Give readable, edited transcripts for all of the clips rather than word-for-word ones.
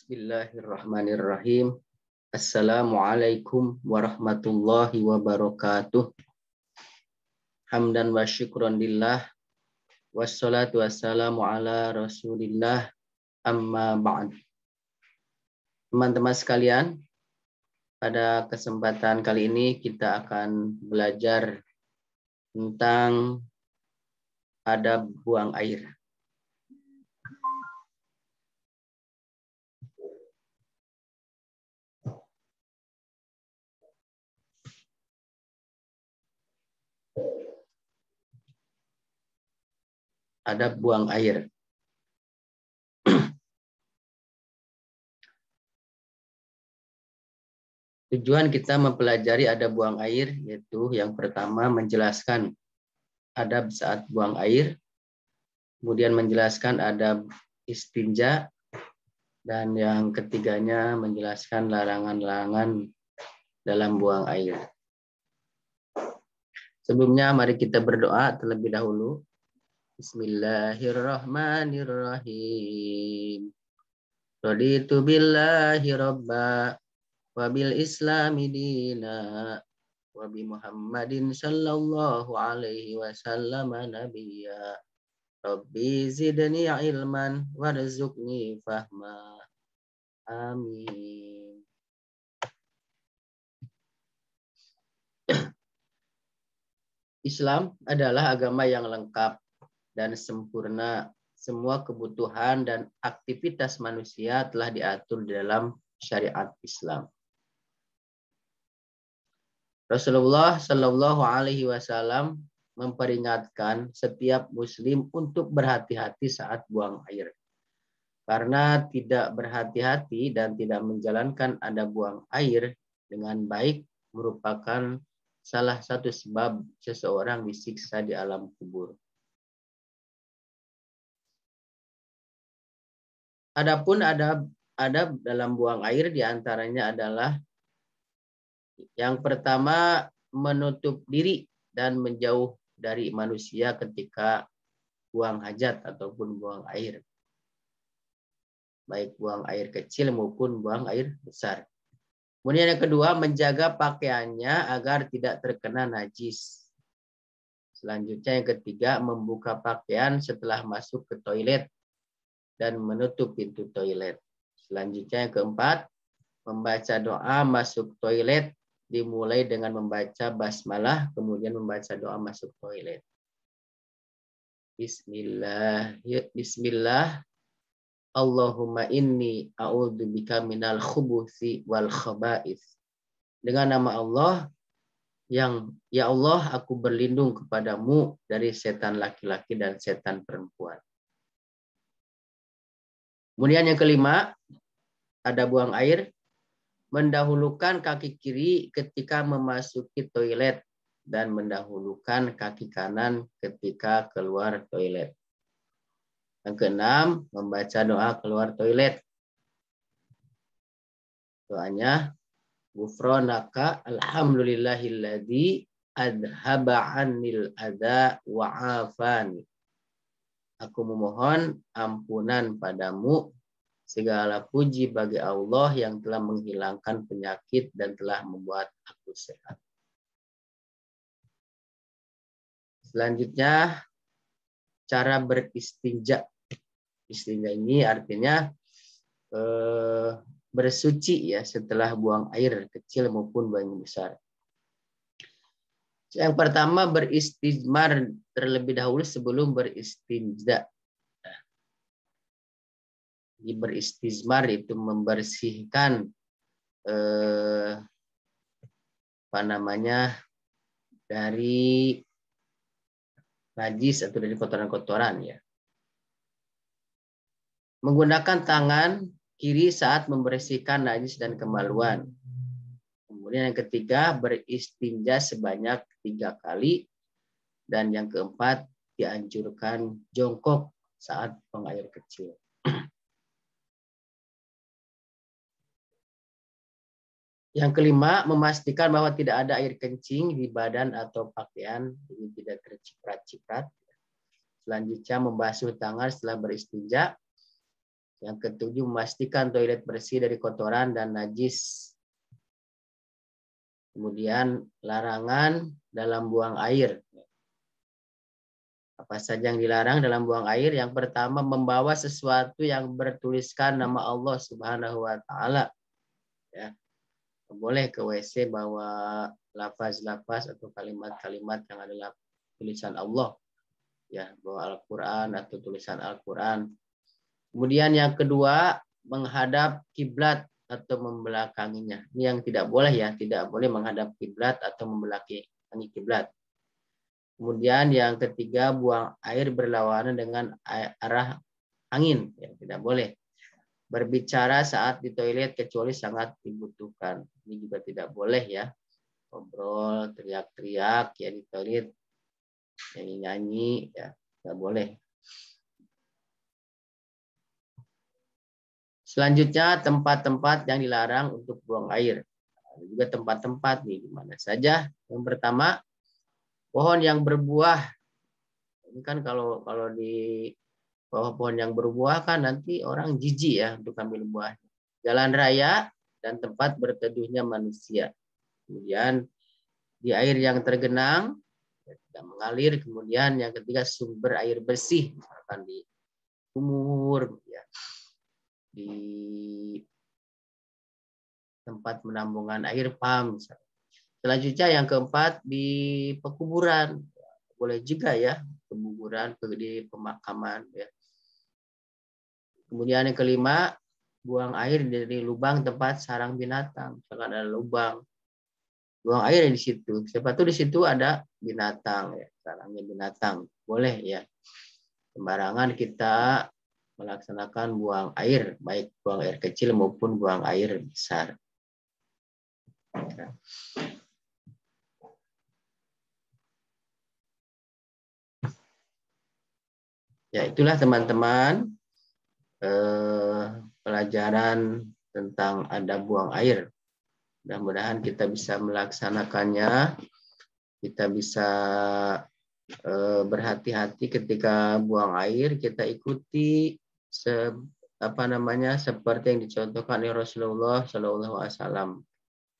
Bismillahirrahmanirrahim. Assalamualaikum warahmatullahi wabarakatuh. Hamdan wa syukron lillah. Wassalatu wassalamu ala rasulillah. Amma ba'd. Teman-teman sekalian, pada kesempatan kali ini kita akan belajar tentang adab buang air. Adab buang air. Tujuan kita mempelajari adab buang air yaitu yang pertama menjelaskan adab saat buang air, kemudian menjelaskan adab istinja, dan yang ketiganya menjelaskan larangan-larangan dalam buang air. Sebelumnya mari kita berdoa terlebih dahulu. Bismillahirrahmanirrahim. Raditu billahi robba wa bil islami dina wa bi Muhammadin sallallahu alaihi wasallam nabiyya. Rabbi zidni ilman warzuqni fahma. Amin. Islam adalah agama yang lengkap dan sempurna. Semua kebutuhan dan aktivitas manusia telah diatur di dalam syariat Islam. Rasulullah Shallallahu Alaihi Wasallam memperingatkan setiap Muslim untuk berhati-hati saat buang air, karena tidak berhati-hati dan tidak menjalankan adab buang air dengan baik merupakan salah satu sebab seseorang disiksa di alam kubur. Adapun adab dalam buang air diantaranya adalah yang pertama, menutup diri dan menjauh dari manusia ketika buang hajat ataupun buang air. Baik buang air kecil maupun buang air besar. Kemudian yang kedua, menjaga pakaiannya agar tidak terkena najis. Selanjutnya yang ketiga, membuka pakaian setelah masuk ke toilet dan menutup pintu toilet. Selanjutnya yang keempat, membaca doa masuk toilet dimulai dengan membaca basmalah, kemudian membaca doa masuk toilet. Bismillah. Allahumma inni a'udzubika minal khubuthi wal khaba'ith. Dengan nama Allah, yang ya Allah, aku berlindung kepadamu dari setan laki-laki dan setan perempuan. Kemudian yang kelima, ada buang air. Mendahulukan kaki kiri ketika memasuki toilet dan mendahulukan kaki kanan ketika keluar toilet. Yang keenam, membaca doa keluar toilet. Doanya, Ghufranaka alhamdulillahilladzi adhaba 'annil adza wa 'afani. Aku memohon ampunan padamu. Segala puji bagi Allah yang telah menghilangkan penyakit dan telah membuat aku sehat. Selanjutnya, cara beristinja. Istinja ini artinya bersuci ya setelah buang air kecil maupun buang besar. Yang pertama, beristijmar terlebih dahulu sebelum beristinja. Beristijmar itu membersihkan dari najis atau dari kotoran-kotoran ya. Menggunakan tangan kiri saat membersihkan najis dan kemaluan. Kemudian yang ketiga, beristinja sebanyak 3 kali. Dan yang keempat, dianjurkan jongkok saat buang air kecil. Yang kelima, memastikan bahwa tidak ada air kencing di badan atau pakaian, ini tidak terciprat-ciprat. Selanjutnya, membasuh tangan setelah beristinja. Yang ketujuh, memastikan toilet bersih dari kotoran dan najis. Kemudian larangan dalam buang air. Apa saja yang dilarang dalam buang air? Yang pertama, membawa sesuatu yang bertuliskan nama Allah Subhanahu wa taala. Ya. Boleh ke WC bawa lafaz-lafaz atau kalimat-kalimat yang adalah tulisan Allah. Ya, bawa Al-Qur'an atau tulisan Al-Qur'an. Kemudian yang kedua, menghadap kiblat atau membelakanginya. Ini yang tidak boleh ya, tidak boleh menghadap kiblat atau membelakangi kiblat. Kemudian yang ketiga, buang air berlawanan dengan arah angin. Ya, tidak boleh. Berbicara saat di toilet kecuali sangat dibutuhkan. Ini juga tidak boleh ya. Ngobrol, teriak-teriak ya di toilet. Nyanyi-nyanyi ya, tidak boleh. Selanjutnya, tempat-tempat yang dilarang untuk buang air. Ada juga tempat-tempat nih, di mana saja. Yang pertama, pohon yang berbuah. Ini kan kalau di bawah pohon yang berbuah kan nanti orang jijik ya untuk ambil buah. Jalan raya dan tempat berteduhnya manusia. Kemudian di air yang tergenang, tidak mengalir. Kemudian yang ketiga, sumber air bersih. Misalkan di sumur, ya, di tempat penampungan air pam. Misalkan. Selanjutnya yang keempat, di pekuburan. Boleh juga ya, pekuburan di pemakaman. Ya. Kemudian yang kelima, buang air dari lubang tempat sarang binatang. Misalkan ada lubang, buang air di situ. Siapa tuh di situ ada binatang, ya, sarangnya binatang. Boleh ya. Sembarangan kita melaksanakan buang air, baik buang air kecil maupun buang air besar. Ya, itulah teman-teman pelajaran tentang adab buang air. Mudah-mudahan kita bisa melaksanakannya, kita bisa berhati-hati ketika buang air, kita ikuti seperti yang dicontohkan oleh Rasulullah SAW.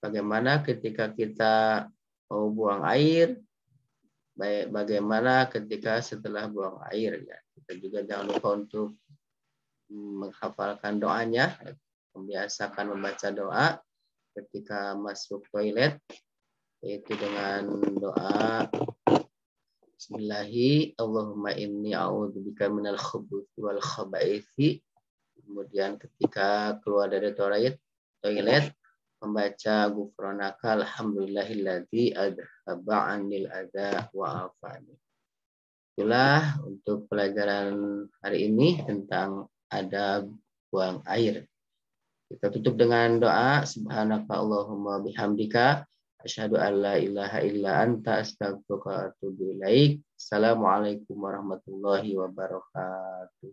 Bagaimana ketika kita mau buang air, bagaimana ketika setelah buang air, ya. Kita juga jangan lupa untuk menghafalkan doanya, membiasakan membaca doa ketika masuk toilet, yaitu dengan doa Bismillahi Allahumma inni a'udzubika minal khubuthi wal khabaithi. Kemudian ketika keluar dari toilet membaca Ghufranaka alhamdulillahilladzi adhaba 'anil adza wa afani. Itulah untuk pelajaran hari ini tentang adab buang air. Kita tutup dengan doa subhanaka Allahumma bihamdika asyhadu an la ilaha illa anta astaghfiruka wa atubu ilaik. Assalamualaikum warahmatullahi wabarakatuh.